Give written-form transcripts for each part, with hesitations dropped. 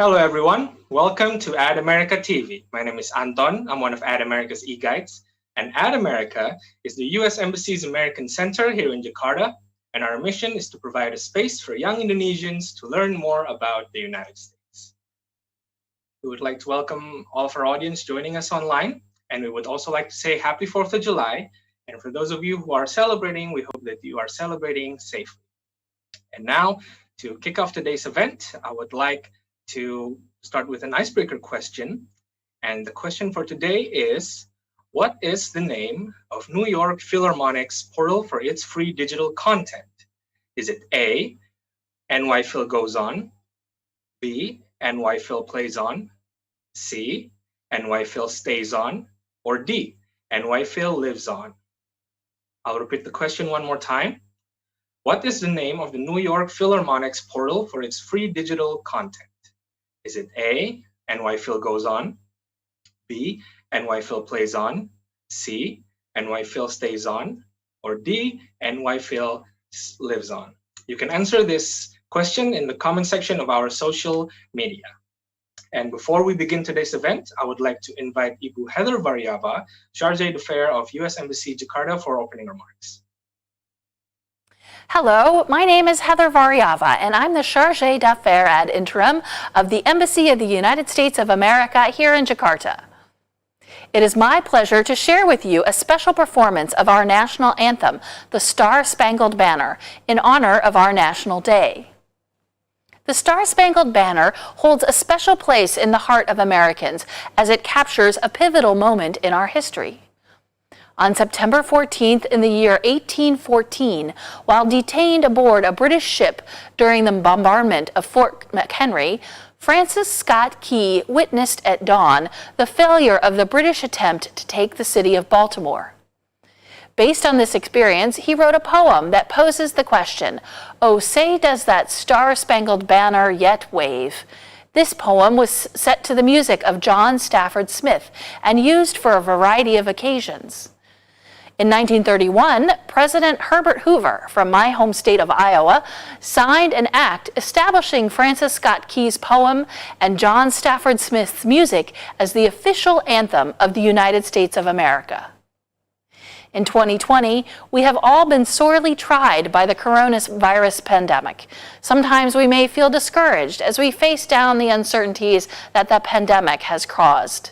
Hello, everyone. Welcome to Ad America TV. My name is Anton. I'm one of Ad America's e-guides. And Ad America is the U.S. Embassy's American Center here in Jakarta. And our mission is to provide a space for young Indonesians to learn more about the United States. We would like to welcome all of our audience joining us online. And we would also like to say Happy 4th of July. And for those of you who are celebrating, we hope that you are celebrating safely. And now, to kick off today's event, I would like to start with an icebreaker question. And the question for today is, what is the name of New York Philharmonic's portal for its free digital content? Is it A, NY Phil Goes On, B, NY Phil Plays On, C, NY Phil Stays On, or D, NY Phil Lives On? I'll repeat the question one more time. What is the name of the New York Philharmonic's portal for its free digital content? Is it A, NY Phil Goes On, B, NY Phil Plays On, C, NY Phil Stays On, or D, NY Phil Lives On? You can answer this question in the comment section of our social media. And before we begin today's event, I would like to invite Ibu Heather Variava, Charge d'Affaires of U.S. Embassy Jakarta, for opening remarks. Hello, my name is Heather Variava, and I'm the Charge d'Affaires ad interim of the Embassy of the United States of America here in Jakarta. It is my pleasure to share with you a special performance of our national anthem, the Star Spangled Banner, in honor of our National Day. The Star Spangled Banner holds a special place in the heart of Americans as it captures a pivotal moment in our history. On September 14th in the year 1814, while detained aboard a British ship during the bombardment of Fort McHenry, Francis Scott Key witnessed at dawn the failure of the British attempt to take the city of Baltimore. Based on this experience, he wrote a poem that poses the question, "Oh, say does that star-spangled banner yet wave?" This poem was set to the music of John Stafford Smith and used for a variety of occasions. In 1931, President Herbert Hoover, from my home state of Iowa, signed an act establishing Francis Scott Key's poem and John Stafford Smith's music as the official anthem of the United States of America. In 2020, we have all been sorely tried by the coronavirus pandemic. Sometimes we may feel discouraged as we face down the uncertainties that the pandemic has caused.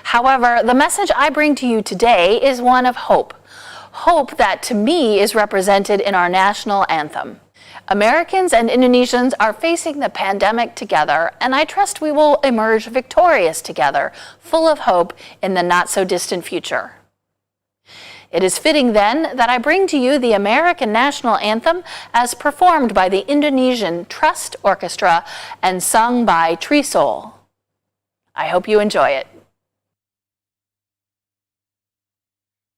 However, the message I bring to you today is one of hope. Hope that to me is represented in our national anthem. Americans and Indonesians are facing the pandemic together, and I trust we will emerge victorious together, full of hope in the not-so-distant future. It is fitting, then, that I bring to you the American National Anthem as performed by the Indonesian Trust Orchestra and sung by Trisouls. I hope you enjoy it.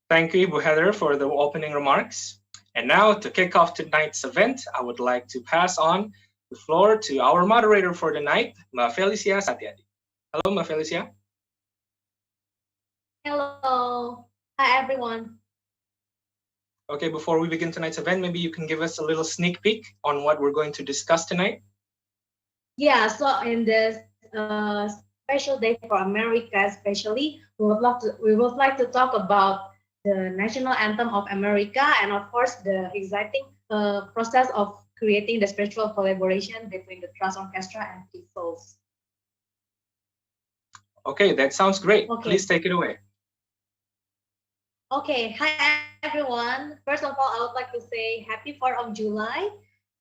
Thank you, Ibu Heather, for the opening remarks. And now, to kick off tonight's event, I would like to pass on the floor to our moderator for the night, Felicia Satyadi. Hello, Felicia. Hello. Hi, everyone. Okay, before we begin tonight's event, maybe you can give us a little sneak peek on what we're going to discuss tonight. Yeah, so in this special day for America especially, we would like to talk about the national anthem of America and of course the exciting process of creating the spiritual collaboration between the Trust Orchestra and Trisouls. Okay, that sounds great. Okay. Please take it away. Okay, hi everyone. First of all, I would like to say Happy 4th of July.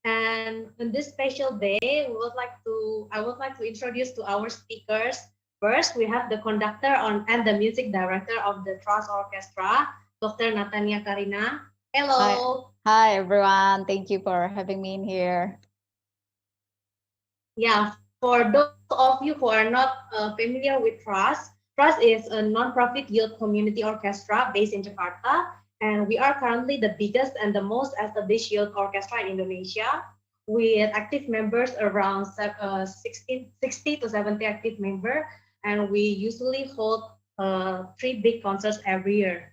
And on this special day, I would like to introduce to our speakers. First, we have the conductor and the music director of the Trust Orchestra, Dr. Nathania Karina. Hello. Hi everyone. Thank you for having me in here. Yeah, for those of you who are not familiar with Trust is a non-profit youth community orchestra based in Jakarta. And we are currently the biggest and the most established youth orchestra in Indonesia, with active members around 60 to 70 active members. And we usually hold 3 big concerts every year.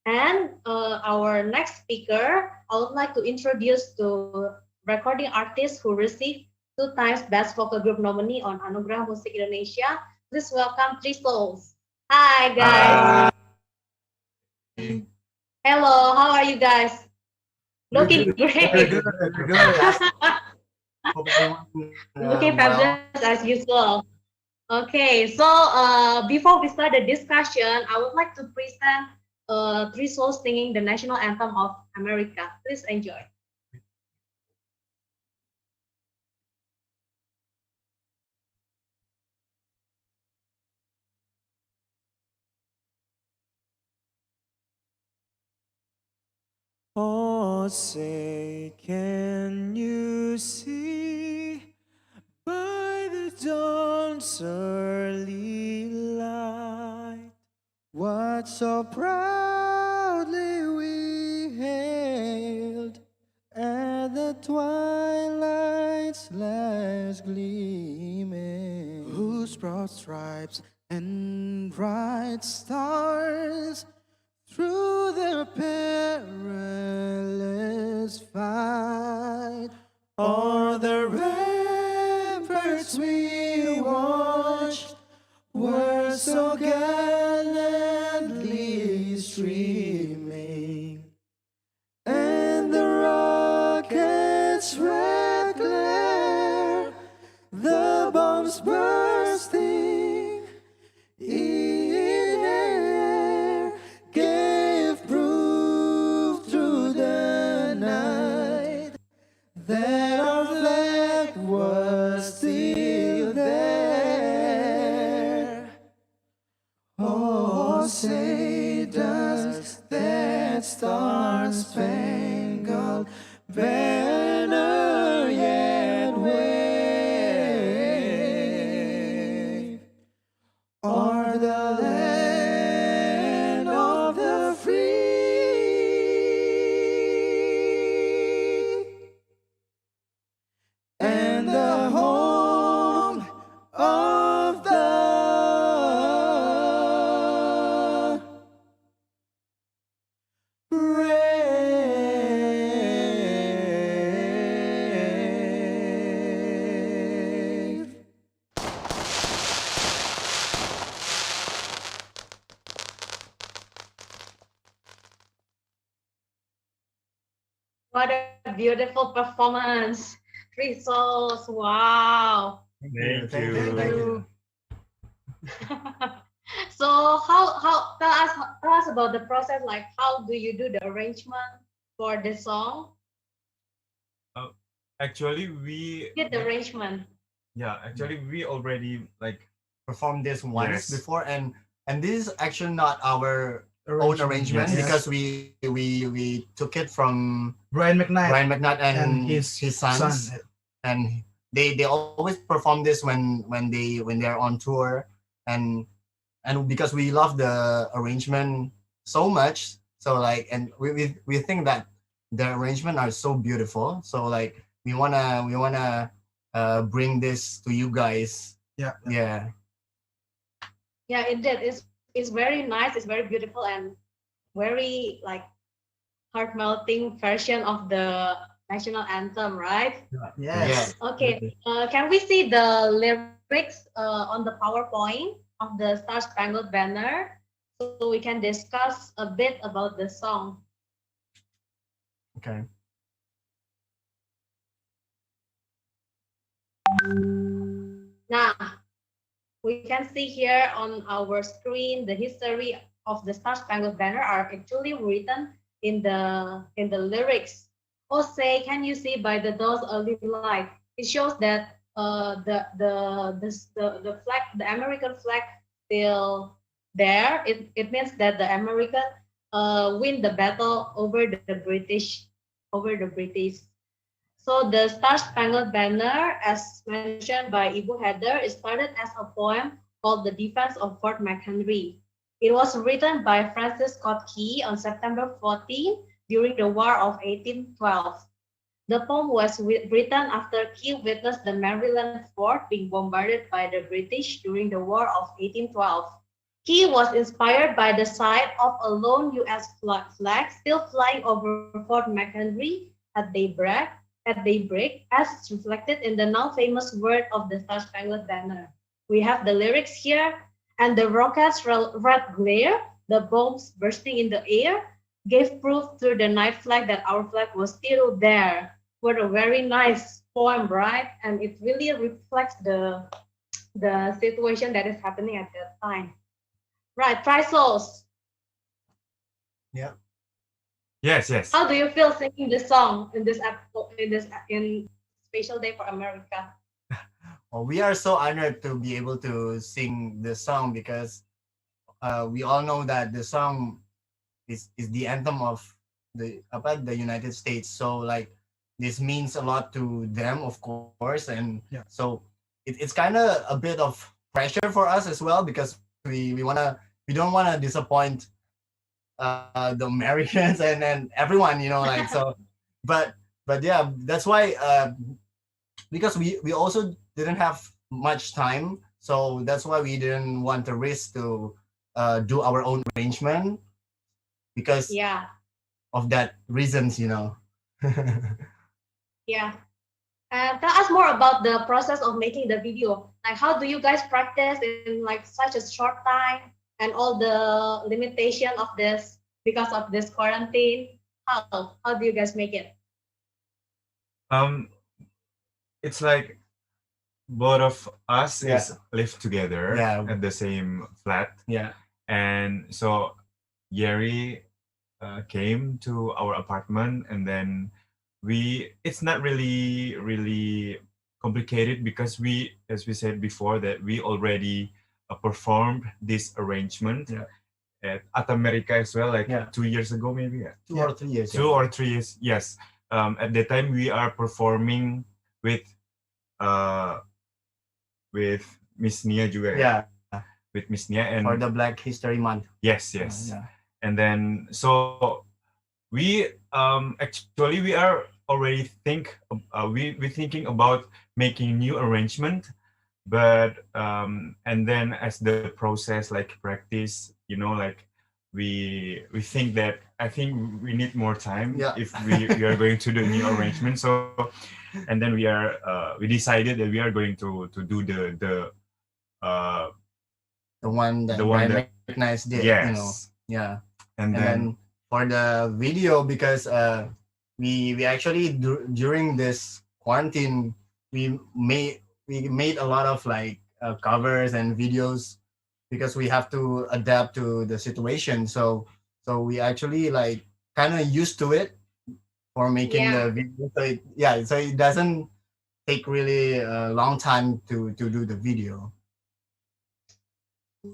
And our next speaker, I would like to introduce the recording artist who received 2 times Best Vocal Group nominee on Anugerah Musik Indonesia. Please welcome Trisouls. Hi guys. Hello, how are you guys? Looking great. Good. Hope everyone, Looking well. fabulous as usual. Okay, so before we start the discussion, I would like to present Trisouls singing the national anthem of America. Please enjoy. Oh, say, can you see by the dawn's early light what so proudly we hailed at the twilight's last gleaming, whose broad stripes and bright stars through the perilous fight, o'er the ramparts we watched, were so gallantly streaming, and the rocket's red glare, the bombs bursting in air, gave proof through the night that our flag was still there. Oh, say does that star-spangled banner yet wave o'er the land of the free and the home of the brave. What a beautiful performance. Trisouls, wow. Thank Thank you. So how tell us about the process, like how do you do the arrangement for the song? Actually, we Get the arrangement. we already like performed this once Yes. before, and this is actually not our own arrangement Yes. because we took it from Brian McKnight Brian McNutt and and his sons, son. and they always perform this when they're on tour, and because we love the arrangement so much, so like, and we think that the arrangement are so beautiful, so like we wanna bring this to you guys. Yeah. Yeah. Yeah, it did. It's very nice, it's very beautiful and very like heart melting version of the national anthem, right? Yes. Okay, can we see the lyrics on the PowerPoint of the Star Spangled Banner so we can discuss a bit about the song? Okay. Now, we can see here on our screen the history of the Star Spangled Banner are actually written in the lyrics. Oh, say, can you see by the dawn's early light? It shows that the flag, the American flag, still there. It means that the American win the battle over the British, So the Star Spangled Banner, as mentioned by Ibu Heather, it started as a poem called The Defense of Fort McHenry. It was written by Francis Scott Key on September 14 during the War of 1812. The poem was written after Key witnessed the Maryland fort being bombarded by the British during the War of 1812. Key was inspired by the sight of a lone U.S. flag still flying over Fort McHenry at daybreak, at daybreak, as reflected in the now famous word of the Star Spangled Banner. We have the lyrics here, and the rocket's red glare, the bombs bursting in the air, gave proof through the night flag that our flag was still there. What a very nice poem, right? And it really reflects the situation that is happening at that time. Right, Trisouls. Yeah. Yes, yes. How do you feel singing this song in this Special Day for America? Well, we are so honored to be able to sing this song because we all know that the song is the anthem of the United States. So like this means a lot to them, of course, and so it's kind of a bit of pressure for us as well because we don't wanna disappoint the Americans and everyone, like so. But yeah, that's why because we also didn't have much time, so that's why we didn't want to risk to do our own arrangement because of that reasons. Yeah. Tell us more about the process of making the video. Like, how do you guys practice in like such a short time and all the limitation of this because of this quarantine? How do you guys make it? It's like both of us Yeah. live together Yeah. at the same flat, Yeah. and so Yeri came to our apartment, and then it's not really complicated because as we said before, that we already performed this arrangement at America as well, like 2 years ago, maybe 2 or 3 years. 2 or 3 years. Yes. At the time we are performing with Miss Nia juga. Yeah. With Miss Nia and For the Black History Month. yes. Yeah. And then so we actually we are already we're thinking about making new arrangement, but and then as the process like practice, like we think that I think we need more time if we are going to do new arrangement. So and then we decided that we are going to do the one that I recognized it. yes. Yeah. And then for the video, because we actually during this quarantine we made a lot of like covers and videos because we have to adapt to the situation. So we actually like kind of used to it for making the video. So it doesn't take really a long time to do the video.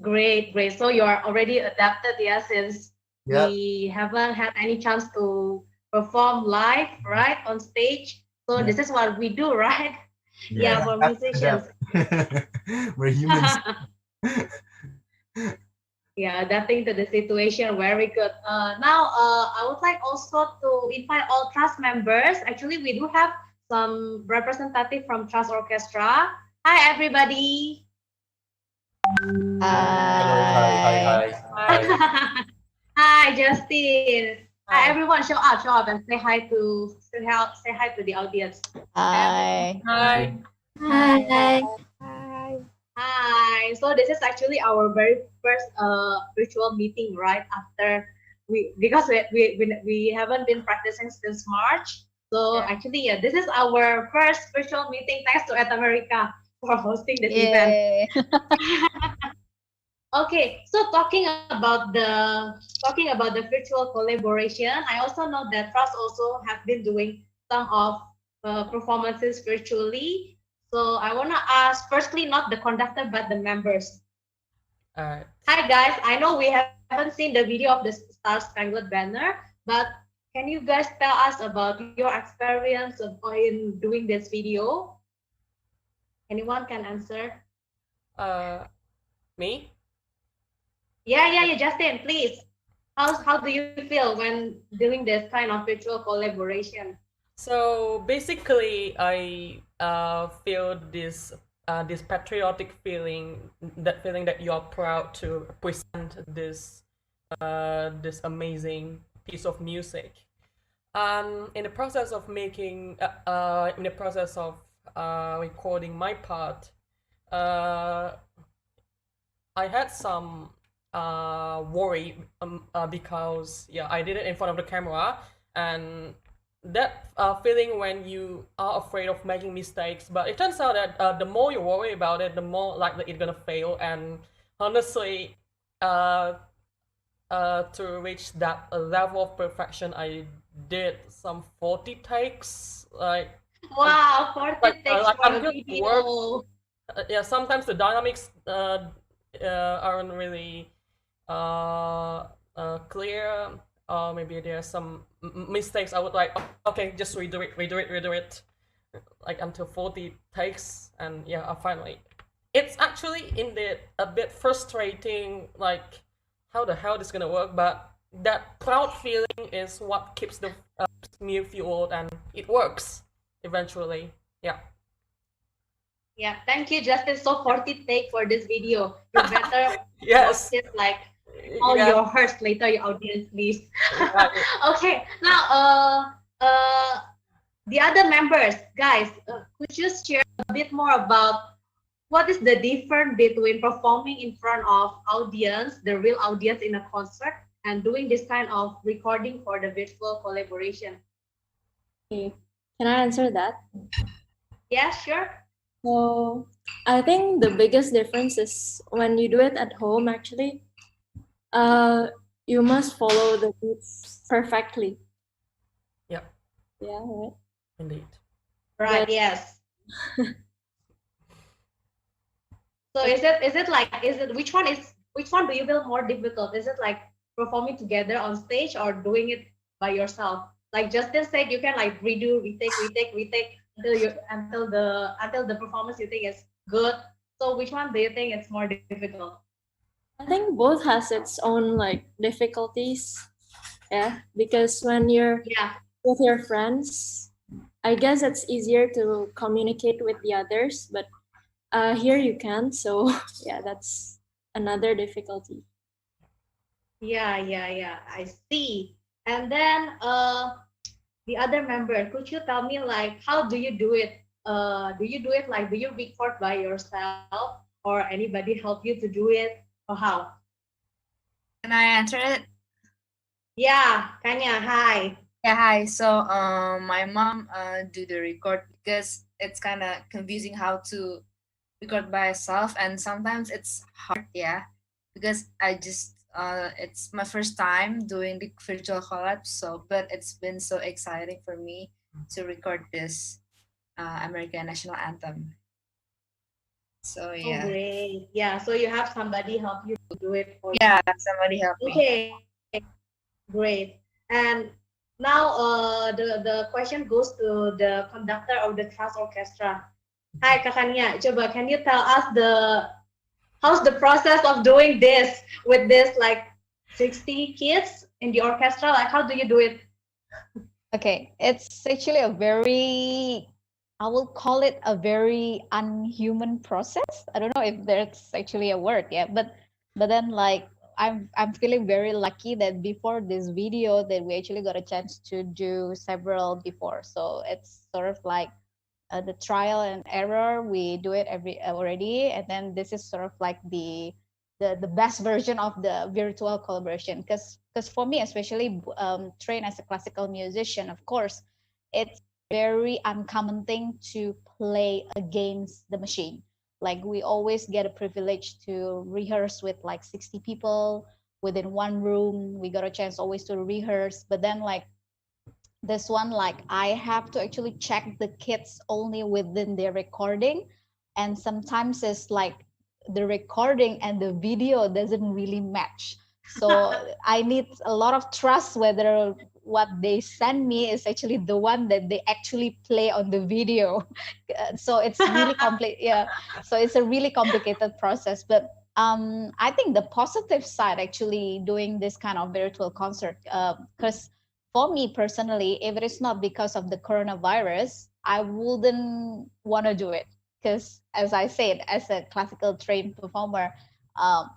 Great. So you are already adapted, since we haven't had any chance to perform live, right, on stage. So this is what we do, right? Yeah, for musicians. We're humans. Yeah, adapting to the situation, very good. Now, I would like also to invite all trust members. Actually, we do have some representative from Trust Orchestra. Hi, everybody. Hi. Hi, Justin. Hi, everyone. Show up and say hi to the audience. Hi. Hi. Hi. So this is actually our very first virtual meeting, right? After because we haven't been practicing since March. So actually, this is our first virtual meeting. Thanks to America for hosting this event. Okay, so talking about the virtual collaboration, I also know that Trust also have been doing some of performances virtually. So I want to ask, firstly, not the conductor, but the members. Hi guys, I know we haven't seen the video of the Star Spangled Banner, but can you guys tell us about your experience in doing this video? Anyone can answer? Me? Yeah, Justin, please. How do you feel when doing this kind of virtual collaboration? So basically, I feel this patriotic feeling, that you are proud to present this amazing piece of music. In the process of recording my part, I had some worry because I did it in front of the camera, and that feeling when you are afraid of making mistakes. But it turns out that the more you worry about it, the more likely it's gonna fail. And honestly, to reach that level of perfection, I did some 40 takes. Wow, 40 takes for a until it works. video. Yeah, sometimes the dynamics aren't really clear. Maybe there are some mistakes. I would like, okay, just redo it, like until 40 takes, and finally. It's actually indeed a bit frustrating, like how the hell this gonna work, but that proud feeling is what keeps me fueled, and it works eventually. Yeah. Yeah, thank you, Justin. So 40 take for this video. You better Yes. watch it like all Yeah. your hearts later, your audience, please. Yeah. Okay, now the other members, guys, could you share a bit more about what is the difference between performing in front of audience, the real audience in a concert, and doing this kind of recording for the virtual collaboration? Okay. Can I answer that? Yeah, sure. So I think the biggest difference is when you do it at home, actually, you must follow the beats perfectly. Yeah. Yeah, right. Indeed. Right, But- yes. So is it which one do you feel more difficult? Is it like performing together on stage or doing it by yourself? Like Justin said, you can like redo, retake until the performance you think is good. So which one do you think it's more difficult? I think both has its own like difficulties. Yeah, because when you're Yeah. with your friends, I guess it's easier to communicate with the others, but here you can't. So yeah, that's another difficulty. Yeah. I see. And then the other member, could you tell me like how do you do it? Do you record by yourself or anybody help you to do it or how? Can I answer it? Yeah, Kanya, hi. Yeah, hi. So my mom do the record because it's kind of confusing how to record by myself, and sometimes it's hard, yeah, because I just it's my first time doing the virtual collab, so but it's been so exciting for me to record this American national anthem. So Oh, yeah, great. Yeah, so you have somebody help you to do it for yeah, somebody help you. me. Okay, great. And now the question goes to the conductor of the Trisouls Orchestra. Hi, Kakania. Coba, can you tell us how's the process of doing this with this like 60 kids in the orchestra? Like, how do you do it? Okay, it's actually a very, I will call it a very unhuman process. I don't know if there's actually a word, yeah, but then like I'm feeling very lucky that before this video that we actually got a chance to do several before. So it's sort of like the trial and error. We do it already, and then this is sort of like the best version of the virtual collaboration, because for me, especially trained as a classical musician, of course it's very uncommon thing to play against the machine. Like we always get a privilege to rehearse with like 60 people within one room. We got a chance always to rehearse, but then like this one, like I have to actually check the kids only within their recording, and sometimes it's like the recording and the video doesn't really match. So I need a lot of trust whether what they send me is actually the one that they actually play on the video. So it's really yeah, so it's a really complicated process. But I think the positive side actually doing this kind of virtual concert, because for me personally, if it is not because of the coronavirus, I wouldn't want to do it. Because as I said, as a classical trained performer,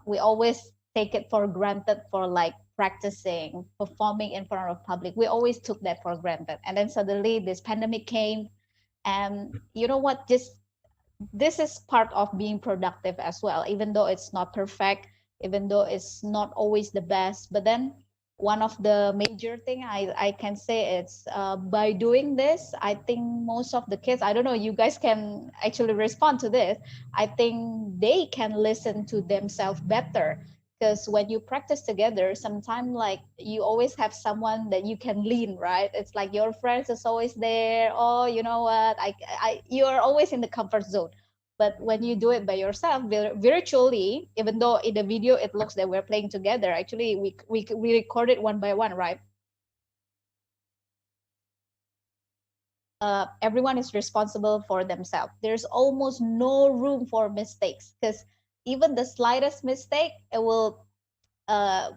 we always take it for granted for like practicing, performing in front of public. We always took that for granted. And then suddenly this pandemic came, and you know what? Just this is part of being productive as well, even though it's not perfect, even though it's not always the best. But then one of the major thing I can say it's by doing this, I think most of the kids, I don't know, you guys can actually respond to this. I think they can listen to themselves better, because when you practice together, sometimes like you always have someone that you can lean, right? It's like your friends is always there. Oh, you know what? You are always in the comfort zone. But when you do it by yourself virtually, even though in the video it looks that we're playing together, actually we record it one by one, right? Everyone is responsible for themselves. There's almost no room for mistakes, because even the slightest mistake, it will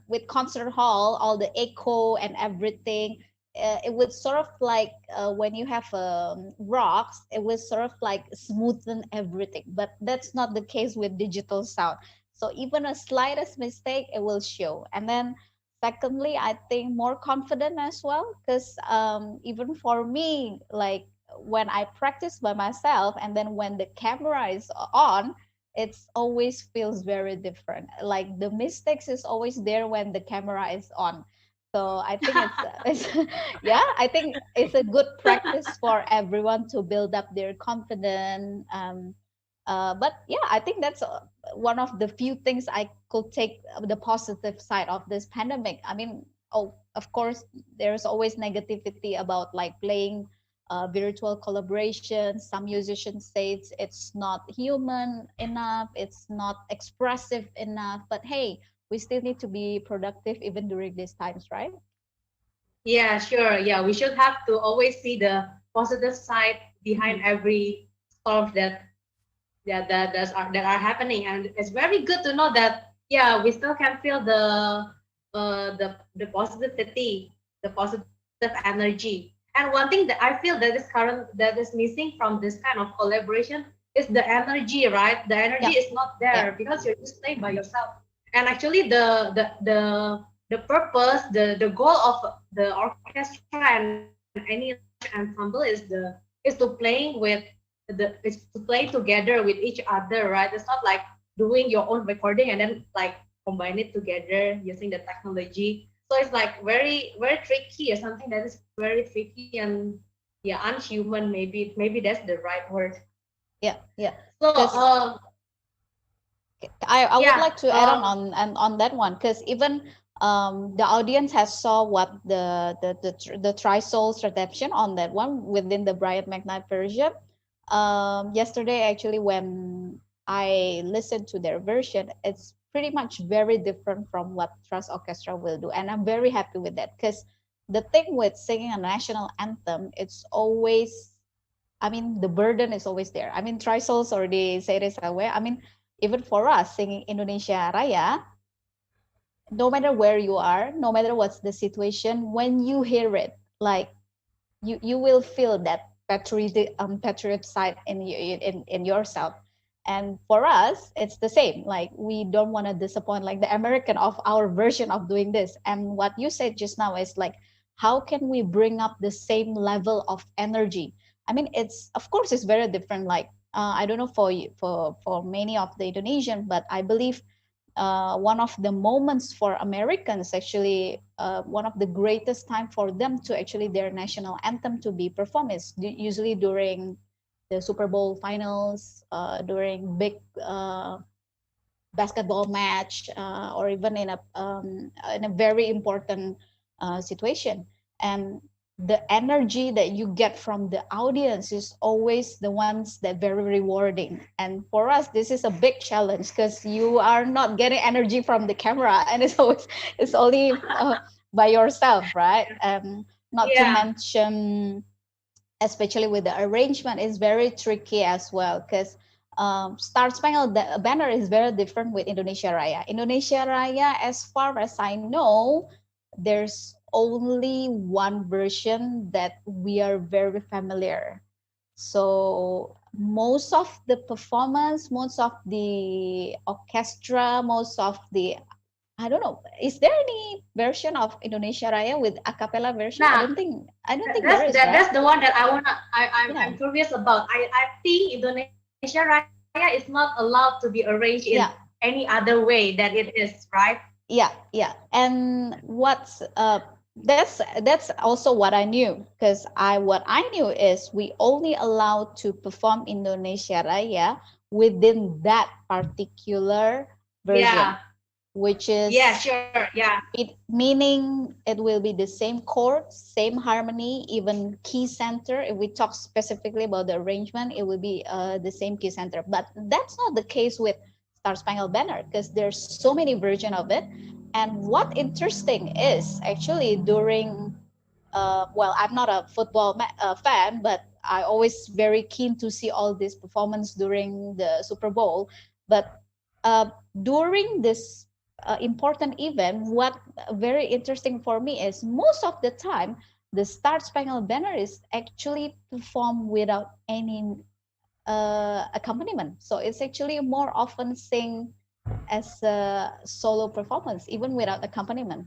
with concert hall, all the echo and everything, it would sort of like when you have rocks, it would sort of like smoothen everything. But that's not the case with digital sound. So even a slightest mistake, it will show. And then secondly, I think more confident as well, because even for me, like when I practice by myself and then when the camera is on, it's always feels very different. Like the mistakes is always there when the camera is on. So I think it's yeah, I think it's a good practice for everyone to build up their confidence. But yeah, I think that's one of the few things I could take the positive side of this pandemic. I mean, oh, of course, there's always negativity about like playing virtual collaboration. Some musicians say it's not human enough, it's not expressive enough. But hey, we still need to be productive even during these times, right? Yeah, sure. Yeah, we should have to always see the positive side behind every storm that are happening, and it's very good to know that yeah, we still can feel the positivity, the positive energy. And one thing that I feel that is missing from this kind of collaboration is the energy, right? The energy is not there because you're just playing by yourself. And actually, the purpose, the goal of the orchestra and any ensemble is to playing with is to play together with each other, right? It's not like doing your own recording and then like combine it together using the technology. So it's like very very tricky, or something that is very tricky and yeah, unhuman. Maybe that's the right word. Yeah, yeah. So I yeah, would like to add on that one, because even the audience has saw what the Trisouls redemption on that one within the Brian McKnight version. Yesterday, actually, when I listened to their version, it's pretty much very different from what Trust Orchestra will do, and I'm very happy with that, because the thing with singing a national anthem, it's always, I mean, the burden is always there. I mean, Trisouls already say this away. I mean, even for us singing Indonesia Raya, no matter where you are, no matter what's the situation, when you hear it, like you will feel that patriot side in yourself. And for us, it's the same. Like we don't want to disappoint like the American of our version of doing this. And what you said just now is like, how can we bring up the same level of energy? I mean, it's of course it's very different. Like I don't know for many of the Indonesian, but I believe one of the moments for Americans, actually one of the greatest time for them to actually their national anthem to be performed is usually during the Super Bowl finals, during big basketball match, or even in a very important situation. And the energy that you get from the audience is always the ones that very rewarding. And for us, this is a big challenge, because you are not getting energy from the camera, and it's only by yourself, right? Not to mention, especially with the arrangement, is very tricky as well, because Star Spangled Banner is very different with Indonesia Raya. Indonesia Raya, as far as I know, there's only one version that we are very familiar. So most of the performance, most of the orchestra, most of the I don't know. Is there any version of Indonesia Raya with a cappella version? I Nah, don't think. I don't think there is, that's right? the one that I'm Yeah. curious about. I think Indonesia Raya is not allowed to be arranged in Yeah. any other way that it is, right? Yeah, yeah. And that's also what I knew, because what I knew is we only allowed to perform Indonesia Raya within that particular version, Yeah. which is Yeah, sure. Yeah. meaning it will be the same chord, same harmony, even key center. If we talk specifically about the arrangement, it will be the same key center. But that's not the case with Star Spangled Banner, because there's so many versions of it. And what interesting is actually during, well, I'm not a football fan, but I always very keen to see all this performance during the Super Bowl. But during this important event, what very interesting for me is most of the time the Star Spangled Banner is actually performed without any accompaniment. So it's actually more often sing as a solo performance, even without accompaniment,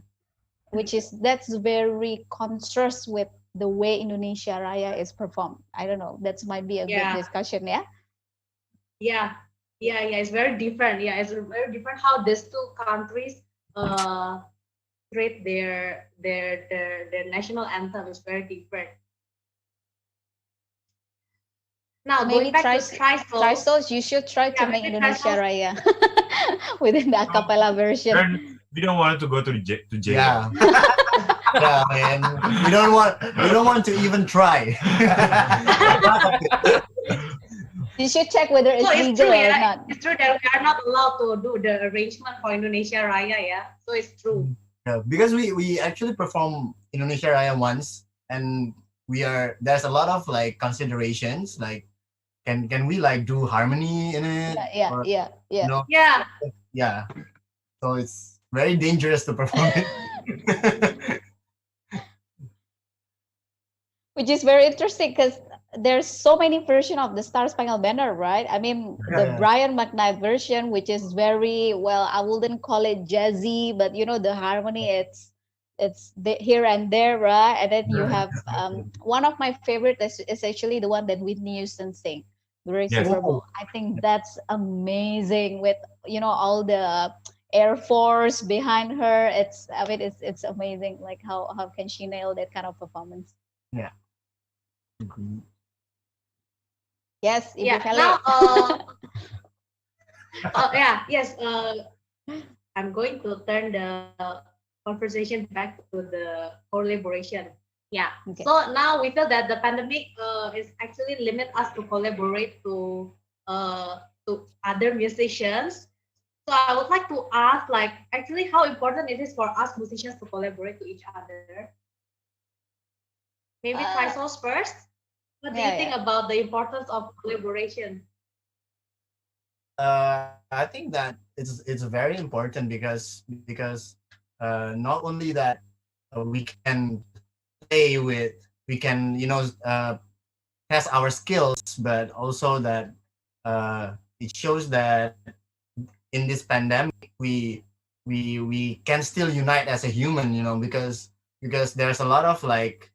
which is that's very contrast with the way Indonesia Raya is performed. I don't know. That might be a good discussion. Yeah. Yeah. It's very different. Yeah, it's very different how these two countries treat their national anthem is very different. Now Maybe going back to Trisouls, you should try to make Indonesia Raya within the a cappella version. We don't want to go to jail. Yeah. Yeah, man. We don't want to even try. You should check whether it's legal or not. It's true that we are not allowed to do the arrangement for Indonesia Raya, yeah. So it's true. Yeah, because we actually perform Indonesia Raya once, and there's a lot of like considerations, like can we like do harmony in it? Yeah. You know, yeah. So it's very dangerous to perform it. Which is very interesting because there's so many versions of the Star Spangled Banner, right? I mean, the Brian McKnight version, which is very, well, I wouldn't call it jazzy, but you know, the harmony, it's here and there, right? And then you have one of my favorite is actually the one that Whitney Houston sing during Super Bowl. I think that's amazing with, you know, all the Air Force behind her. It's amazing. Like how can she nail that kind of performance? Yeah. Yes. Yeah. Now, I'm going to turn the conversation back to the collaboration. Yeah. Okay. So now we feel that the pandemic is actually limit us to collaborate to other musicians. So I would like to ask, like, actually how important it is for us musicians to collaborate to each other. Maybe Trisouls first. What do you think about the importance of collaboration? I think that it's very important because not only that we can play with, we can test our skills, but also that it shows that in this pandemic we can still unite as a human, because there's a lot of like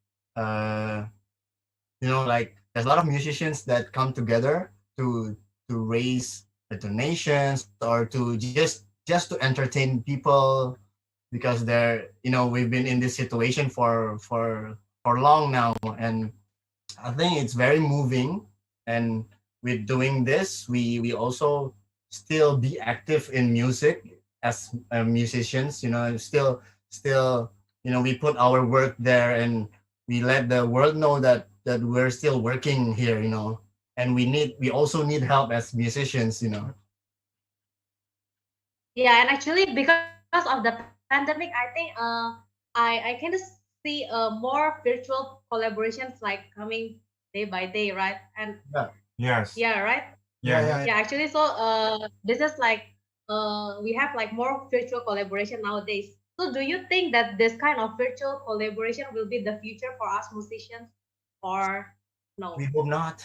there's a lot of musicians that come together to raise donations or to just to entertain people, because we've been in this situation for long now, and I think it's very moving. And with doing this, we also still be active in music as musicians, still we put our work there, and we let the world know that we're still working here, and we also need help as musicians, Yeah, and actually because of the pandemic, I think I kind of see more virtual collaborations like coming day by day, right? And yes, yeah, right? Yeah. Actually, so this is like we have like more virtual collaboration nowadays. So do you think that this kind of virtual collaboration will be the future for us musicians, or no? We hope not.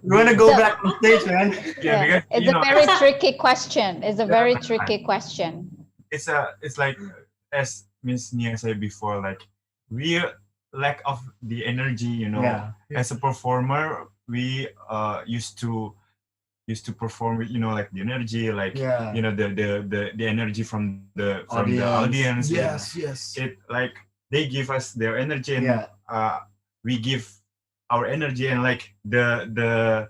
We want to go So- back on stage, man. Yeah, because It's you a know, very tricky question. It's a very tricky question. it's like as Miss Nia said before, like we lack of the energy, you know. Yeah. As a performer, we used to perform with, you know, like the energy, like Yeah. you know, the energy from the audience. Yes, yes. It like they give us their energy, and Yeah. we give our energy, and like the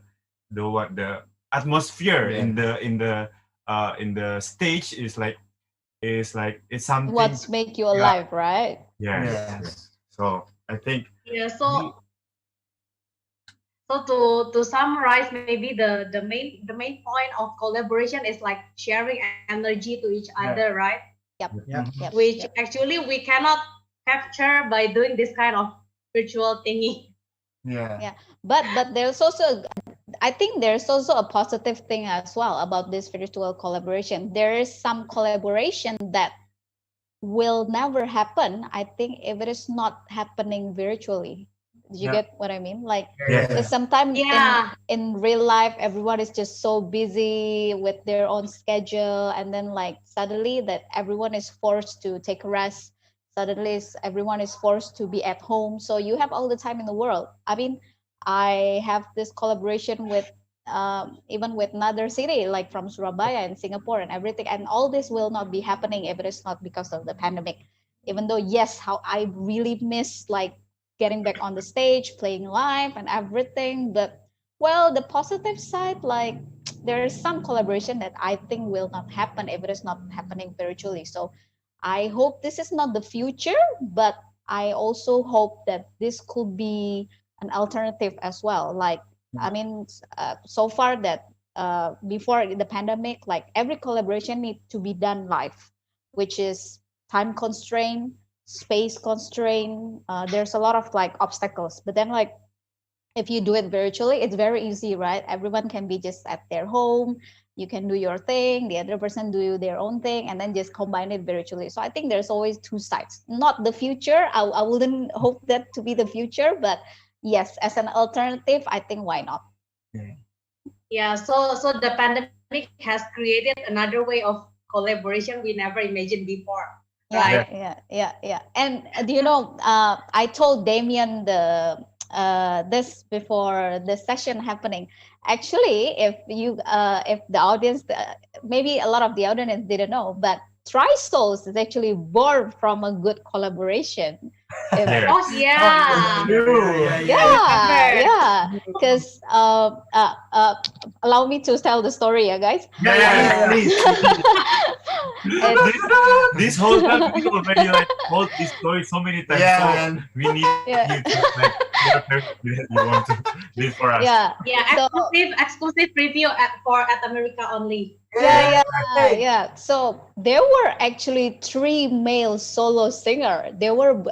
atmosphere Yeah. in the stage is like it's something. What's make you alive, right? Yes. Yes. So I think Yeah, so to summarize, maybe the main point of collaboration is like sharing energy to each Yeah. other, right? Yep. Yeah. Yep. Which Yep. actually we cannot capture by doing this kind of virtual thingy. Yeah. But there's also, I think there's also a positive thing as well about this virtual collaboration. There is some collaboration that will never happen, I think, if it is not happening virtually. Do you Yeah. get what I mean? Like, Yeah. because sometimes Yeah. in real life, everyone is just so busy with their own schedule, and then like suddenly that everyone is forced to take a rest. Suddenly, everyone is forced to be at home. So you have all the time in the world. I mean, I have this collaboration with even with another city, like from Surabaya and Singapore and everything. And all this will not be happening if it is not because of the pandemic. Even though, yes, how I really miss like getting back on the stage, playing live and everything. But well, the positive side, like there is some collaboration that I think will not happen if it is not happening virtually. So I hope this is not the future, but I also hope that this could be an alternative as well. Like, I mean, so far that before the pandemic, like every collaboration needs to be done live, which is time constraint, space constraint. There's a lot of like obstacles. But then like if you do it virtually, it's very easy, right? Everyone can be just at their home. You can do your thing, the other person do their own thing, and then just combine it virtually. So I think there's always two sides. Not the future. I wouldn't hope that to be the future, but yes, as an alternative, I think why not? Yeah, so the pandemic has created another way of collaboration we never imagined before. Right. Yeah. And do you know, I told Damien this before the session happening. Actually, if the audience, maybe a lot of the audience didn't know, but Trisouls is actually born from a good collaboration. Yeah. Oh yeah. Yeah. Because allow me to tell the story, guys. This whole time we already like told this story so many times. Yeah, so man. we need you to like you want to do it for us. Yeah. Yeah, exclusive preview at America only. Yeah. So there were actually 3 male solo singer. They were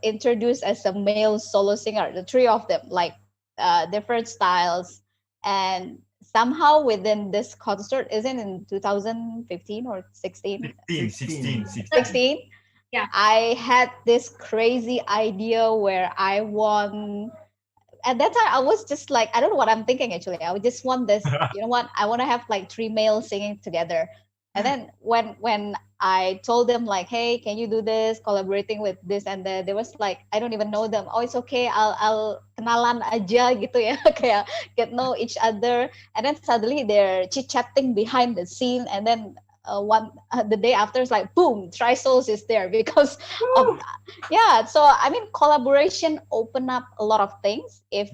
introduced as a male solo singer, the 3 of them, like different styles. And somehow within this concert, isn't in 2015 or 16? 16. Yeah. I had this crazy idea where I want. At that time, I was just like, I don't know what I'm thinking actually. I would just want this, you know what? I want to have like 3 males singing together. And then when I told them like, hey, can you do this, collaborating with this and that, there was like, I don't even know them. Oh, it's okay. I'll kenalan aja gitu ya, kayak get know each other. And then suddenly they're chit-chatting behind the scene. And then the day after, it's like, boom, Trisouls is there because of so I mean, collaboration open up a lot of things. If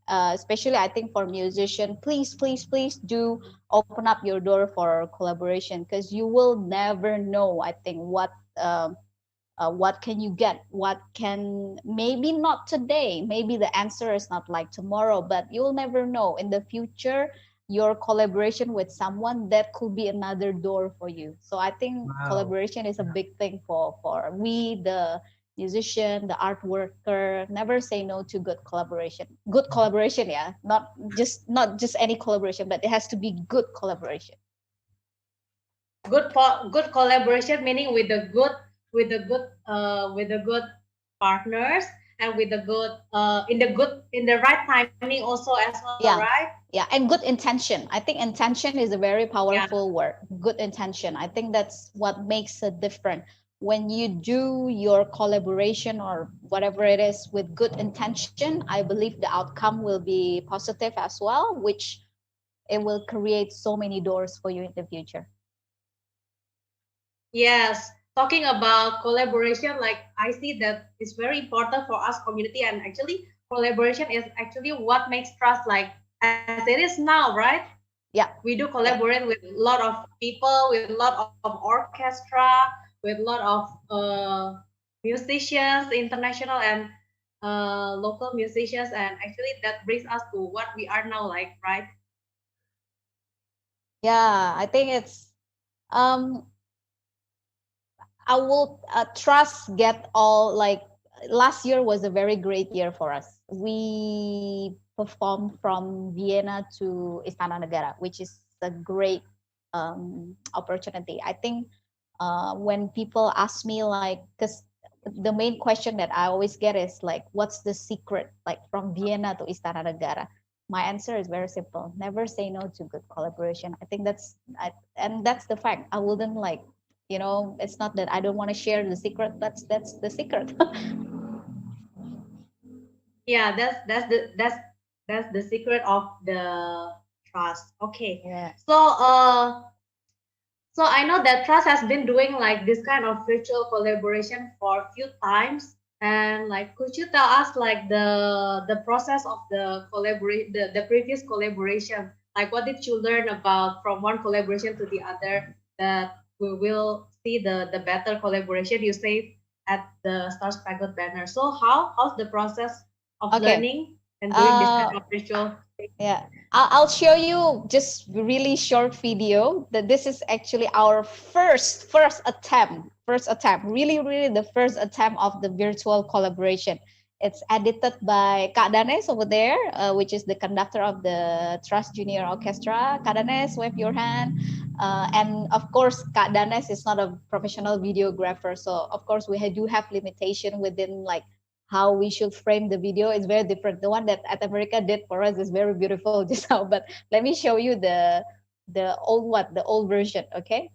especially I think for musician, please do open up your door for collaboration, because you will never know, I think, what can you get, what can, maybe not today, maybe the answer is not like tomorrow, but you'll never know in the future. Your collaboration with someone, that could be another door for you. So I think collaboration is a big thing for we, the musician, the art worker. Never say no to good collaboration. Good collaboration, yeah. Not just any collaboration, but it has to be good collaboration. Good collaboration, meaning with the good partners, and with the good in the right timing also as well, Yeah. right? Yeah, and good intention. I think intention is a very powerful word. Good intention. I think that's what makes a difference. When you do your collaboration or whatever it is with good intention, I believe the outcome will be positive as well, which it will create so many doors for you in the future. Yes, talking about collaboration, like I see that it's very important for us community, and actually collaboration is actually what makes trust like as it is now, right? Yeah. We do collaborate with a lot of people, with a lot of orchestra, with a lot of musicians, international and local musicians, and actually that brings us to what we are now, like, right? Yeah, I think it's um I will trust get all like last year was a very great year for us. We performed from Vienna to Istana Negara, which is a great opportunity. I think when people ask me like, because the main question that I always get is like, what's the secret like from Vienna to Istana Negara? My answer is very simple: never say no to good collaboration. I think and that's the fact. I wouldn't like, it's not that I don't want to share the secret. That's the secret. Yeah, that's the secret of the trust. Okay. Yeah. So I know that Trust has been doing like this kind of virtual collaboration for a few times. And like, could you tell us like the process of the previous collaboration? Like, what did you learn about from one collaboration to the other that we will see the better collaboration you say at the Star Spangled Banner? So how's the process of Okay. learning and doing this kind of virtual? Yeah, I'll show you just really short video that this is actually our first attempt, really the first attempt of the virtual collaboration. It's edited by Kak Danes over there, which is the conductor of the Trust Junior Orchestra. Kak Danes, wave your hand. And of course, Kak Danes is not a professional videographer, so of course we do have limitation within like how we should frame the video is very different. The one that At America did for us is very beautiful just now, but let me show you the old version, okay?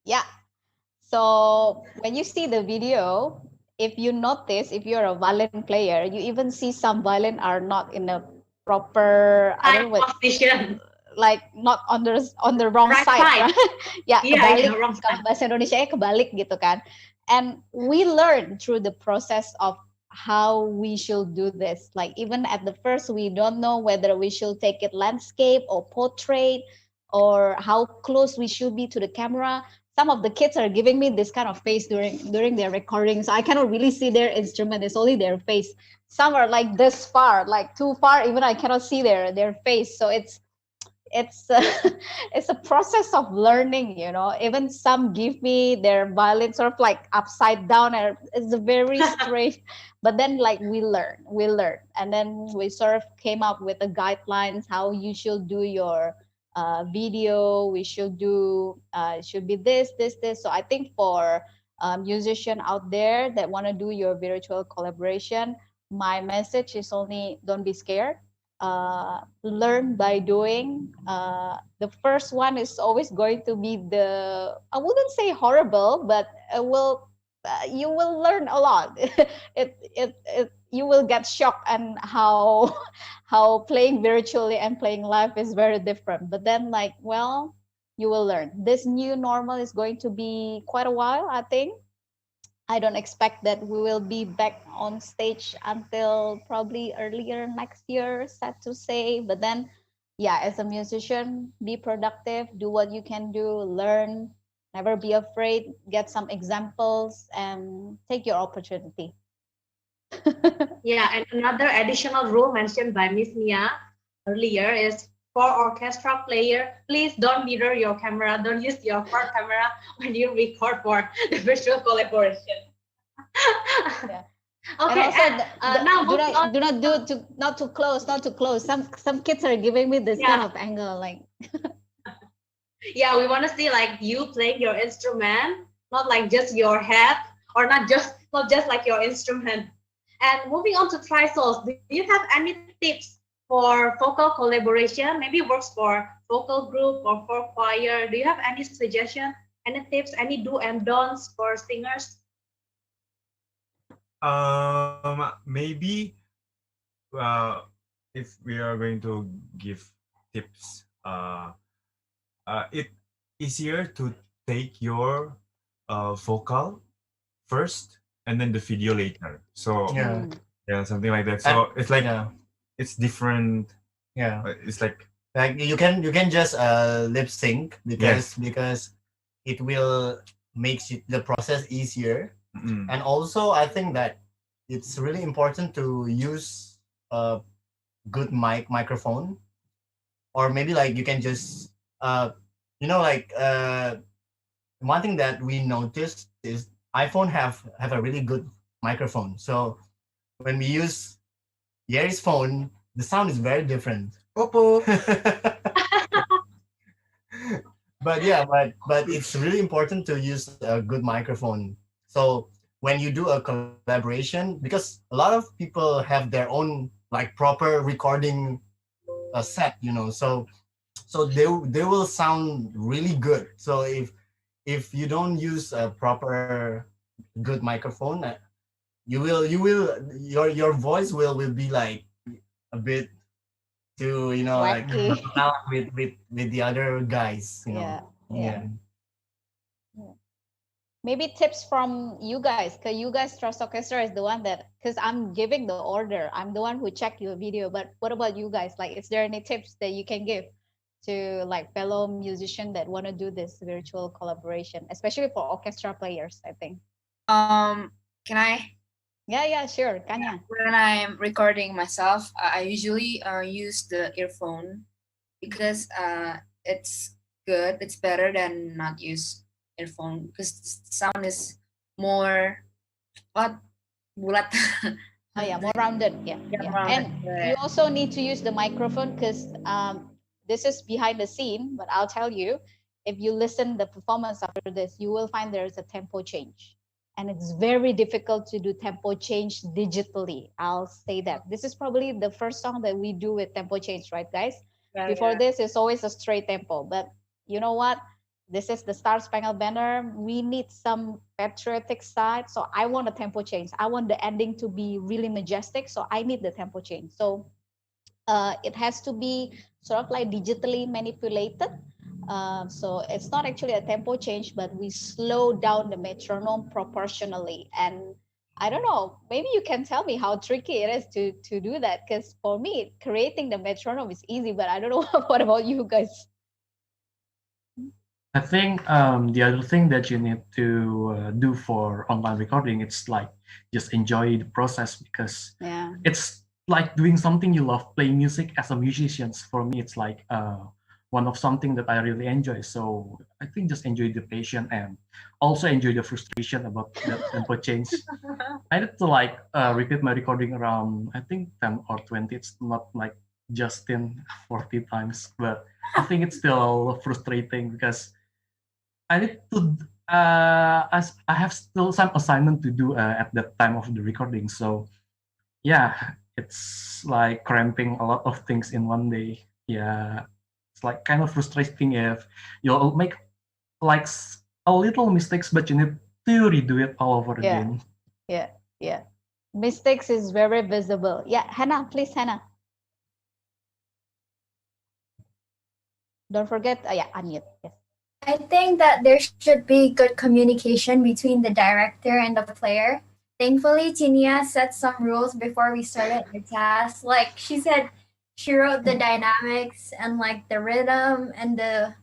Yeah. So when you see the video, if you notice, if you're a violin player, you even see some violin are not in a proper, I don't know what, Position. like not on the wrong Right side, side. right? Yeah, Yeah, kebalik. wrong Kalau side. bahasa Indonesia kebalik gitu kan. And we learn through the process of how we should do this. Like even at the first, we don't know whether we should take it landscape or portrait or how close we should be to the camera. Some of the kids are giving me this kind of face during their recordings. I cannot really see their instrument. It's only their face. Some are like this far, like too far. Even I cannot see their face. So it's it's a process of learning, even some give me their violin sort of like upside down, and it's a very straight, but then like we learn, and then we sort of came up with the guidelines how you should do your video. We should do should be this. So I think for musician out there that want to do your virtual collaboration, my message is only don't be scared. Learn by doing. The first one is always going to be I wouldn't say horrible, but you will learn a lot. You will get shocked and how playing virtually and playing live is very different. But then you will learn. This new normal is going to be quite a while, I think. I don't expect that we will be back on stage until probably earlier next year, sad to say. But then yeah, as a musician, be productive, do what you can do, learn, never be afraid, get some examples, and take your opportunity. Yeah, and another additional rule mentioned by Miss Mia earlier is for orchestra player, please don't mirror your camera. Don't use your front camera when you record for the virtual collaboration. Yeah. Okay, and also and now do moving on. not too close, not too close. Some kids are giving me this kind Yeah. of angle, like Yeah, we want to see like you playing your instrument, not like just your head, or not just like your instrument. And moving on to Trisouls, do you have any tips for vocal collaboration? Maybe works for vocal group or for choir. Do you have any suggestion, any tips, any do and don'ts for singers? Maybe if we are going to give tips, it easier to take your vocal first and then the video later. So Yeah. yeah, something like that. So it's like Yeah. it's different. Yeah. It's like you can just lip sync because it will makes the process easier. And also I think that it's really important to use a good microphone, or maybe like you can just one thing that we noticed is iPhone have a really good microphone. So when we use Yeri's phone, the sound is very different. Oppo. But yeah, but it's really important to use a good microphone. So when you do a collaboration, because a lot of people have their own like proper recording set, so they will sound really good. So if you don't use a proper good microphone, your voice will be like a bit to like with the other guys. Yeah. Maybe tips from you guys, because you guys Trust Orchestra is the one that, because I'm giving the order, I'm the one who checked your video. But what about you guys? Like, is there any tips that you can give to like fellow musicians that want to do this virtual collaboration, especially for orchestra players? I think. Can I? Yeah, sure. Kanya. When I'm recording myself, I usually use the earphone because it's good. It's better than not use earphone because the sound is more bulat. Oh yeah, more rounded. Yeah. And you also need to use the microphone because this is behind the scene. But I'll tell you, if you listen the performance after this, you will find there is a tempo change. And it's very difficult to do tempo change digitally. I'll say that. This is probably the first song that we do with tempo change, right, guys? Before this, it's always a straight tempo. But you know what? This is the Star Spangled Banner. We need some patriotic side. So I want a tempo change. I want the ending to be really majestic. So I need the tempo change. So it has to be sort of like digitally manipulated. So it's not actually a tempo change, but we slow down the metronome proportionally. And I don't know, maybe you can tell me how tricky it is to do that. Because for me, creating the metronome is easy, but I don't know what about you guys? I think the other thing that you need to do for online recording, it's like just enjoy the process, because it's like doing something you love, playing music as a musician. For me, it's like one of something that I really enjoy. So I think just enjoy the passion and also enjoy the frustration about that tempo change. I had to like repeat my recording around, I think 10 or 20. It's not like Justin 40 times, but I think it's still frustrating because I need to, as I have still some assignment to do at that time of the recording. So yeah, it's like cramping a lot of things in one day. Yeah, it's like kind of frustrating if you'll make like a little mistakes, but you need to redo it all over again. Yeah. Mistakes is very visible. Yeah, Hannah, please, Hannah. Don't forget, unmute. Yes. I think that there should be good communication between the director and the player. Thankfully, Tinia set some rules before we started the task. Like she said, She wrote the dynamics and like the rhythm and the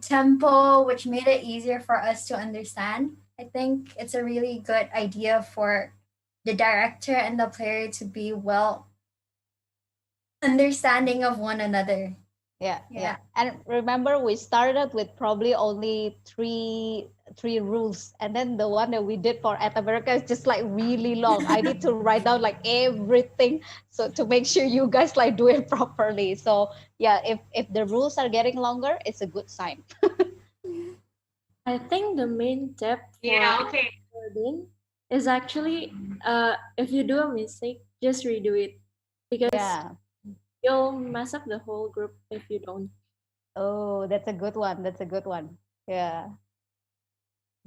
tempo, which made it easier for us to understand. I think it's a really good idea for the director and the player to be well understanding of one another. Yeah. And remember, we started with probably only three rules, and then the one that we did for At America is just like really long. I need to write down like everything so to make sure you guys like do it properly. So yeah, if the rules are getting longer, it's a good sign. I think the main tip for recording is actually if you do a mistake, just redo it, because you'll mess up the whole group if you don't. Oh, that's a good one. That's a good one. Yeah.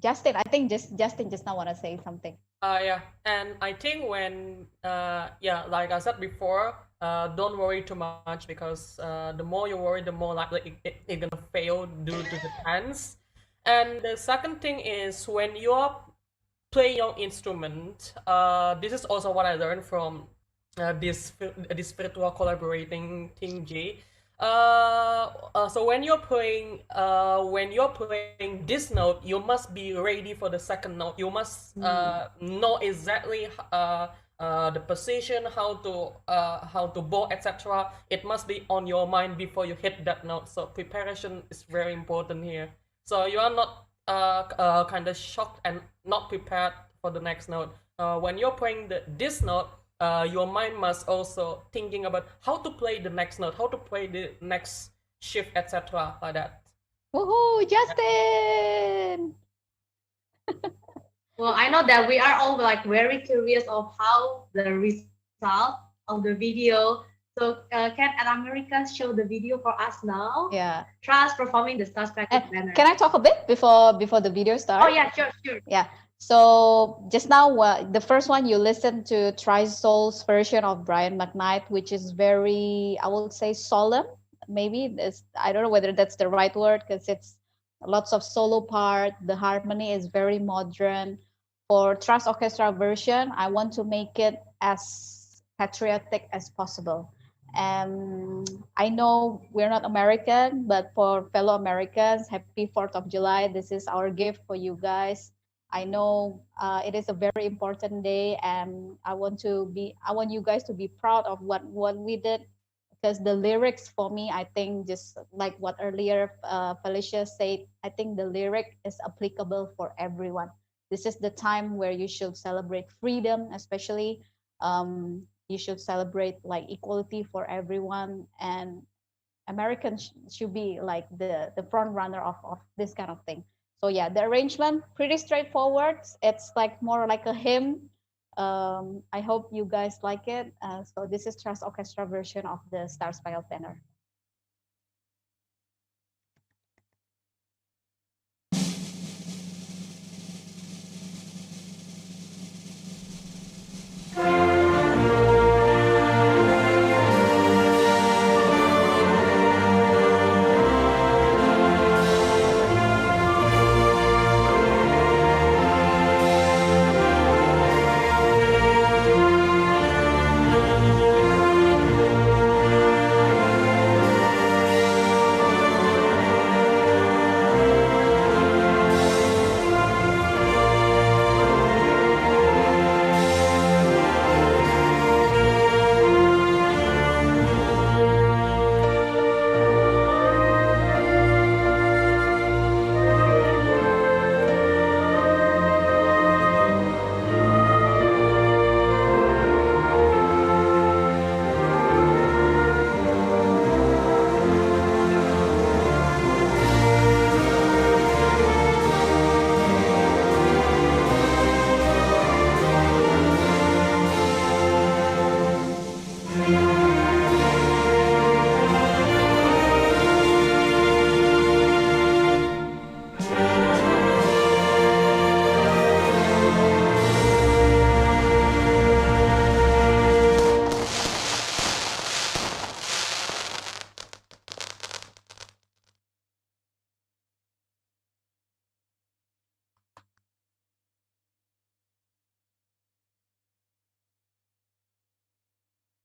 Justin, I think Justin just now want to say something. Yeah, and I think when yeah, like I said before, don't worry too much, because the more you worry, the more likely it's gonna fail due to the tense. And the second thing is, when you're playing your instrument, this is also what I learned from this virtual collaborating thing, Jay. So when you're playing this note, you must be ready for the second note. You must know exactly the position, how to bow, etc. It must be on your mind before you hit that note. So preparation is very important here. So you are not kind of shocked and not prepared for the next note. When you're playing this note, your mind must also thinking about how to play the next note, how to play the next shift, etc. like that. Woohoo, Justin! Well, I know that we are all like very curious of how the result of the video. So can At America show the video for us now? Yeah. Trust performing the Star Spangled Banner. Can I talk a bit before the video starts? Oh yeah, sure. Yeah. So just now, the first one you listened to Trisouls version of Brian McKnight, which is very, I would say, solemn. Maybe I don't know whether that's the right word, because it's lots of solo part. The harmony is very modern. For Trust Orchestra version, I want to make it as patriotic as possible. And I know we're not American, but for fellow Americans, happy 4th of July. This is our gift for you guys. I know it is a very important day, and I want you guys to be proud of what we did, because the lyrics for me, I think, just like what earlier Felicia said, I think the lyric is applicable for everyone. This is the time where you should celebrate freedom, especially. You should celebrate like equality for everyone, and Americans should be like the front runner of this kind of thing. So yeah, the arrangement pretty straightforward. It's like more like a hymn. I hope you guys like it. So this is Trust Orchestra version of the Star Spangled Banner.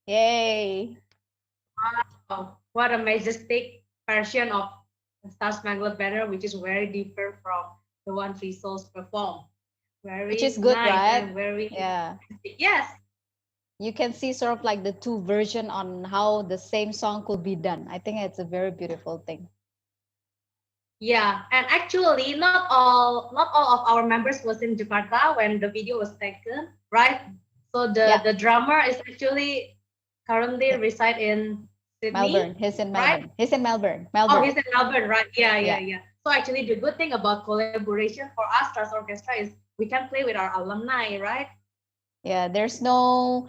Yay. what a majestic version of Star Spangled Banner, which is very different from the one Trisouls perform. Which is good, nice right? and very Yeah. Yes. You can see sort of like the two version on how the same song could be done. I think it's a very beautiful thing. Yeah, and actually, not all of our members was in Jakarta when the video was taken, right? So the drummer is actually currently reside in Sydney. Melbourne. He's in Melbourne. Right? He's in Melbourne. Oh, he's in Melbourne, right? Yeah. So actually, the good thing about collaboration for us, Stars Orchestra, is we can play with our alumni, right? Yeah, there's no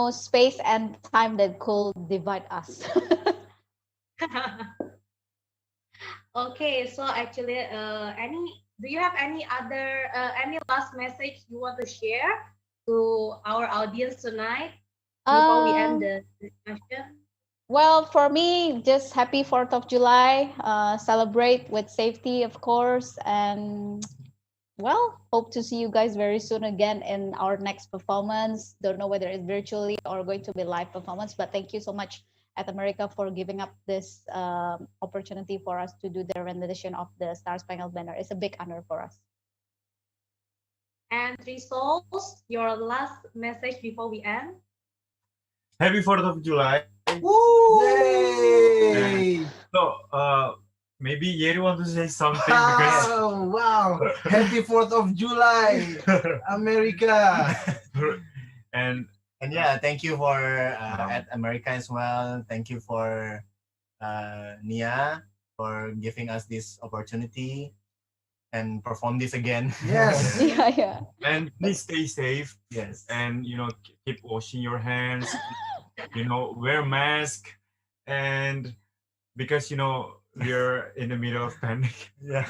space and time that could divide us. Okay, so actually, do you have any other any last message you want to share to our audience tonight before we end the discussion? Well, for me, just happy 4th of July. Celebrate with safety, of course, and well, hope to see you guys very soon again in our next performance. Don't know whether it's virtually or going to be live performance, but thank you so much at America for giving up this opportunity for us to do the rendition of the Star Spangled Banner. It's a big honor for us. And Trisouls, your last message before we end? Happy 4th of July. Woo! Yay! So, maybe Yeri want to say something because... Oh, wow! Happy 4th of July, America! and yeah, thank you for at America as well. Thank you for Nia for giving us this opportunity and perform this again. Yes. Yeah. And please stay safe. Yes. And keep washing your hands. Wear mask, and because we're in the middle of pandemic. Yeah.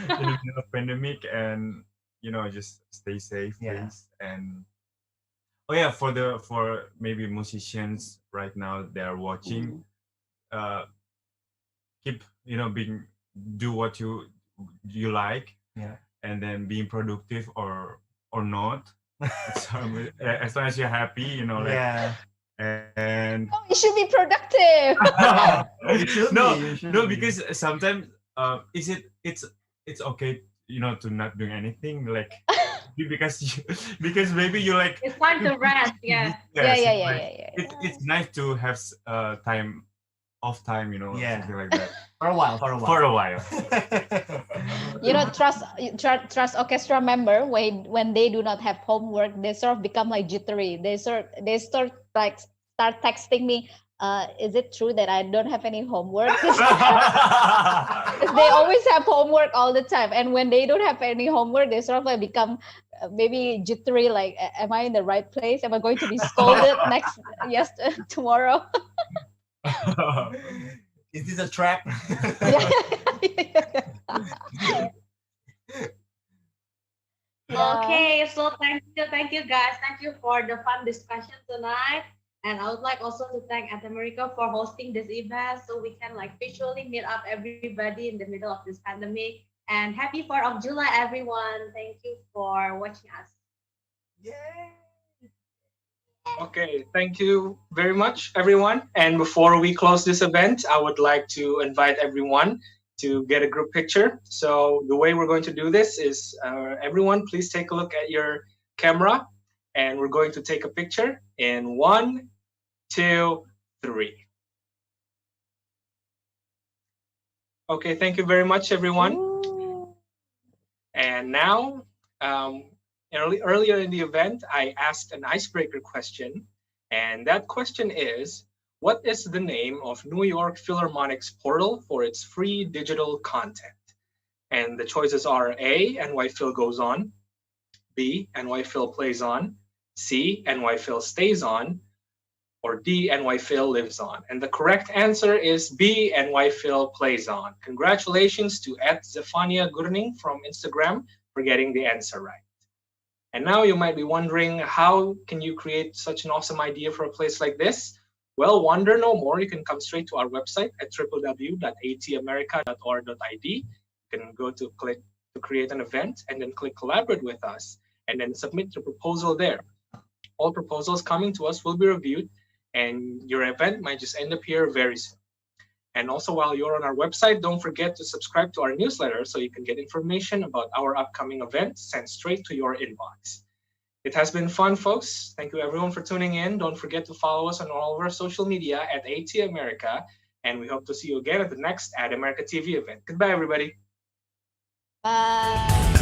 In the middle of pandemic, and just stay safe, please. And oh yeah, for maybe musicians right now they are watching, keep do what you like, and then being productive or not. So, as long as you're happy, and You should be productive. No, because sometimes it's okay, to not doing anything, like because maybe you like it's time to rest. Yeah. It's nice to have off time, something like that. For a while. Trust orchestra member when they do not have homework, they sort of become like jittery. They start texting me. Is it true that I don't have any homework? They always have homework all the time, and when they don't have any homework, they sort of like become maybe jittery. Like, am I in the right place? Am I going to be scolded tomorrow? Is this a trap? Okay, so thank you guys. Thank you for the fun discussion tonight. And I would like also to thank America for hosting this event so we can visually meet up everybody in the middle of this pandemic. And happy 4th of July, everyone. Thank you for watching us. Yay! Okay, thank you very much, everyone. And before we close this event, I would like to invite everyone to get a group picture. So the way we're going to do this is everyone, please take a look at your camera, and we're going to take a picture in 1, 2, 3. Okay, thank you very much, everyone. Ooh. And now, earlier in the event, I asked an icebreaker question, and that question is, what is the name of New York Philharmonic's portal for its free digital content? And the choices are A, NY Phil Goes On, B, NY Phil Plays On, C, NY Phil Stays On, or D, NY Phil Lives On. And the correct answer is B, NY Phil Plays On. Congratulations to @Nathania Gurning from Instagram for getting the answer right. And now you might be wondering, how can you create such an awesome idea for a place like this? Well, wonder no more. You can come straight to our website at www.atamerica.org.id. You can go to click to create an event and then click collaborate with us and then submit your proposal there. All proposals coming to us will be reviewed and your event might just end up here very soon. And also, while you're on our website, don't forget to subscribe to our newsletter so you can get information about our upcoming events sent straight to your inbox. It has been fun, folks. Thank you everyone for tuning in. Don't forget to follow us on all of our social media at AT America, and we hope to see you again at the next Ad America TV event. Goodbye, everybody. Bye.